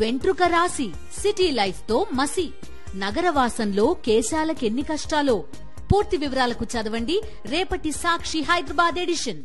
వెంట్రుక రాసి city life తో మసి నగరవాసంలో కేశాలకెన్ని కష్టాలో పూర్తి వివరాలకు చదవండి రేపటి సాక్షి హైదరాబాద్ ఎడిషన్.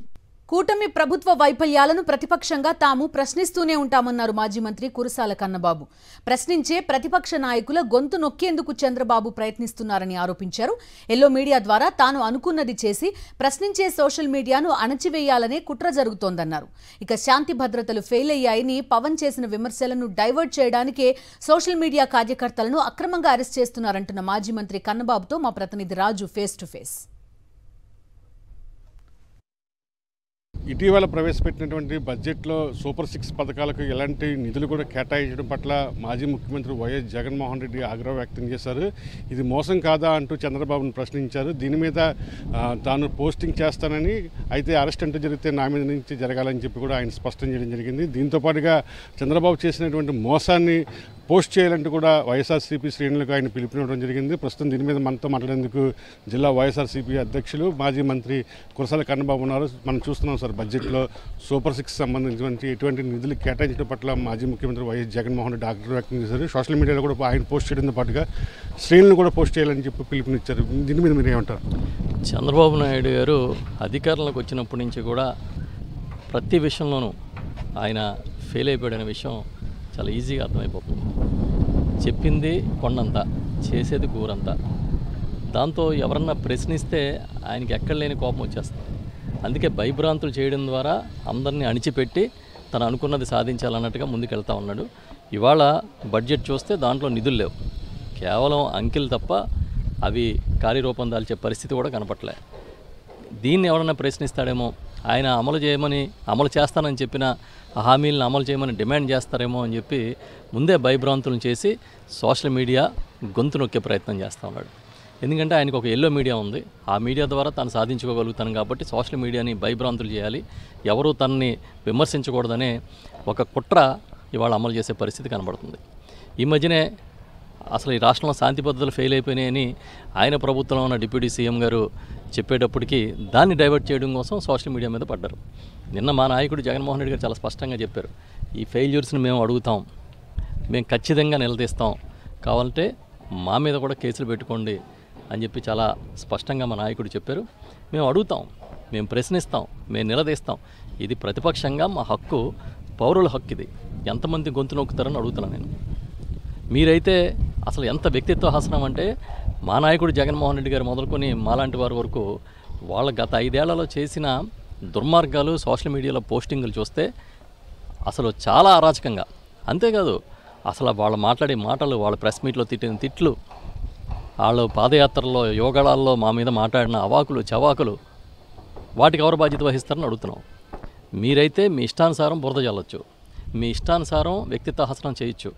కూటమి ప్రభుత్వ వైఫల్యాలను ప్రతిపక్షంగా తాము ప్రశ్నిస్తూనే ఉంటామన్నారు మాజీ మంత్రి కురసాల కన్నబాబు. ప్రశ్నించే ప్రతిపక్ష నాయకుల గొంతు నొక్కేందుకు చంద్రబాబు ప్రయత్నిస్తున్నారని ఆరోపించారు. ఎల్లో మీడియా ద్వారా తాను అనుకున్నది చేసి ప్రశ్నించే సోషల్ మీడియాను అణచివేయాలనే కుట్ర జరుగుతోందన్నారు. ఇక శాంతి భద్రతలు ఫెయిల్ అయ్యాయని పవన్ చేసిన విమర్శలను డైవర్ట్ చేయడానికే సోషల్ మీడియా కార్యకర్తలను అక్రమంగా అరెస్ట్ చేస్తున్నారంటున్న మాజీ మంత్రి కన్నబాబుతో మా ప్రతినిధి రాజు ఫేస్ టు ఫేస్. ఇటీవల ప్రవేశపెట్టినటువంటి బడ్జెట్లో సూపర్ 6 పథకాలకు ఎలాంటి నిధులు కూడా కేటాయించడం పట్ల మాజీ ముఖ్యమంత్రి వైఎస్ జగన్మోహన్ రెడ్డి ఆగ్రహం వ్యక్తం చేశారు. ఇది మోసం కాదా అంటూ చంద్రబాబును ప్రశ్నించారు. దీని మీద తాను పోస్టింగ్ చేస్తానని, అయితే అరెస్ట్ అంటూ జరిగితే నా మీద నుంచి జరగాలని చెప్పి కూడా ఆయన స్పష్టం చేయడం జరిగింది. దీంతోపాటుగా చంద్రబాబు చేసినటువంటి మోసాన్ని పోస్ట్ చేయాలంటూ కూడా వైఎస్ఆర్సీపీ శ్రేణులకు ఆయన పిలుపునివ్వడం జరిగింది. ప్రస్తుతం దీని మీద మనతో మాట్లాడేందుకు జిల్లా వైఎస్ఆర్సీపీ అధ్యక్షులు మాజీ మంత్రి కురసాల కన్నబాబు ఉన్నారు. మనం చూస్తున్నాం సార్, బడ్జెట్లో సూపర్ 6 సంబంధించినటువంటి ఎటువంటి నిధులు కేటాయించడం పట్ల మాజీ ముఖ్యమంత్రి వైఎస్ జగన్మోహన్ రెడ్డి ఆగ్రహం వ్యక్తం చేశారు. సోషల్ మీడియాలో కూడా ఆయన పోస్ట్ చేయడంతో పాటుగా శ్రేణులను కూడా పోస్ట్ చేయాలని చెప్పి పిలుపునిచ్చారు. దీని మీద మీరు ఏమంటారు? చంద్రబాబు నాయుడు గారు అధికారంలోకి వచ్చినప్పటి నుంచి కూడా ప్రతి విషయంలోనూ ఆయన ఫెయిల్ అయిపోయాడనే విషయం చాలా ఈజీగా అర్థమైపోతుంది. చెప్పింది కొండంత, చేసేది గూరంతా. దాంతో ఎవరన్నా ప్రశ్నిస్తే ఆయనకి ఎక్కడ లేని కోపం వచ్చేస్తుంది. అందుకే భయభ్రాంతులు చేయడం ద్వారా అందరినీ అణిచిపెట్టి తను అనుకున్నది సాధించాలన్నట్టుగా ముందుకెళ్తా ఉన్నాడు. ఇవాళ బడ్జెట్ చూస్తే దాంట్లో నిధులు లేవు, కేవలం అంకెలు తప్ప అవి కార్యరూపం దాల్చే పరిస్థితి కూడా కనపట్లే. దీన్ని ఎవరన్నా ప్రశ్నిస్తాడేమో, ఆయన అమలు చేస్తానని చెప్పిన హామీలను అమలు చేయమని డిమాండ్ చేస్తారేమో అని చెప్పి ముందే భయభ్రాంతులను చేసి సోషల్ మీడియా గొంతు నొక్కే ప్రయత్నం చేస్తూ ఉన్నాడు. ఎందుకంటే ఆయనకు ఒక ఎల్లో మీడియా ఉంది. ఆ మీడియా ద్వారా తాను సాధించుకోగలుగుతాను కాబట్టి సోషల్ మీడియాని భయభ్రాంతులు చేయాలి, ఎవరూ తనని విమర్శించకూడదనే ఒక కుట్ర ఇవాళ అమలు చేసే పరిస్థితి కనబడుతుంది. ఈ మధ్యనే అసలు ఈ రాష్ట్రంలో శాంతి భద్రతలు ఫెయిల్ అయిపోయినాయని ఆయన ప్రభుత్వంలో ఉన్న డిప్యూటీ సీఎం గారు చెప్పేటప్పటికి దాన్ని డైవర్ట్ చేయడం కోసం సోషల్ మీడియా మీద పడ్డారు. నిన్న మా నాయకుడు జగన్మోహన్ రెడ్డి గారు చాలా స్పష్టంగా చెప్పారు, ఈ ఫెయిల్యూర్స్ని మేము అడుగుతాం, మేము ఖచ్చితంగా నిలదీస్తాం, కావాలంటే మా మీద కూడా కేసులు పెట్టుకోండి అని చెప్పి చాలా స్పష్టంగా మా నాయకుడు చెప్పారు. మేము అడుగుతాం, మేము ప్రశ్నిస్తాం, మేము నిలదీస్తాం. ఇది ప్రతిపక్షంగా మా హక్కు, పౌరుల హక్కు. ఇది ఎంతమంది గొంతు నొక్కుతారని అడుగుతున్నాను నేను. మీరైతే అసలు ఎంత వ్యక్తిత్వ హసనం అంటే మా నాయకుడు జగన్మోహన్ రెడ్డి గారు మొదలుకొని మాలాంటి వారి వరకు వాళ్ళ గత 5 ఏళ్లలో చేసిన దుర్మార్గాలు సోషల్ మీడియాలో పోస్టింగులు చూస్తే అసలు చాలా అరాచకంగా. అంతేకాదు అసలు వాళ్ళు మాట్లాడే మాటలు, వాళ్ళ ప్రెస్ మీట్లో తిట్టిన తిట్లు, వాళ్ళు పాదయాత్రల్లో యోగాళాల్లో మా మీద మాట్లాడిన అవాకులు చవాకులు, వాటికి ఎవరు బాధ్యత వహిస్తారని అడుగుతున్నాం. మీరైతే మీ ఇష్టానుసారం బురద చల్లొచ్చు, మీ ఇష్టానుసారం వ్యక్తిత్వ హసనం చేయొచ్చు,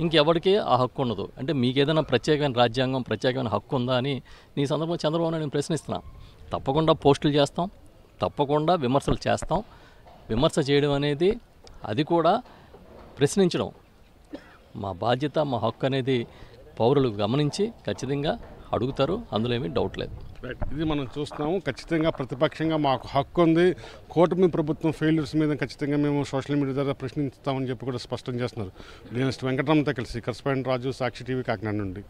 ఇంకెవరికి ఆ హక్కు ఉండదు. అంటే మీకు ఏదైనా ప్రత్యేకమైన రాజ్యాంగం, ప్రత్యేకమైన హక్కు ఉందా అని నీ సందర్భంగా చంద్రబాబు నాయుడు నేను ప్రశ్నిస్తున్నా. తప్పకుండా పోస్టులు చేస్తాం, తప్పకుండా విమర్శలు చేస్తాం. విమర్శ చేయడం అనేది అది కూడా ప్రశ్నించడం మా బాధ్యత, మా హక్కు అనేది పౌరులు గమనించి ఖచ్చితంగా అడుగుతారు, అందులో ఏమీ డౌట్ లేదు. ఇది మనం చూస్తున్నాము. ఖచ్చితంగా ప్రతిపక్షంగా మాకు హక్కు ఉంది, కూటమి ప్రభుత్వం ఫెయిల్యూర్స్ మీద ఖచ్చితంగా మేము సోషల్ మీడియా ద్వారా ప్రశ్నిస్తామని చెప్పి కూడా స్పష్టం చేస్తున్నారు. జర్నలిస్ట్ వెంకటరమణతో కలిసి కరస్పాండెంట్ రాజు, సాక్షి టీవీ, కాకినాడ నుండి.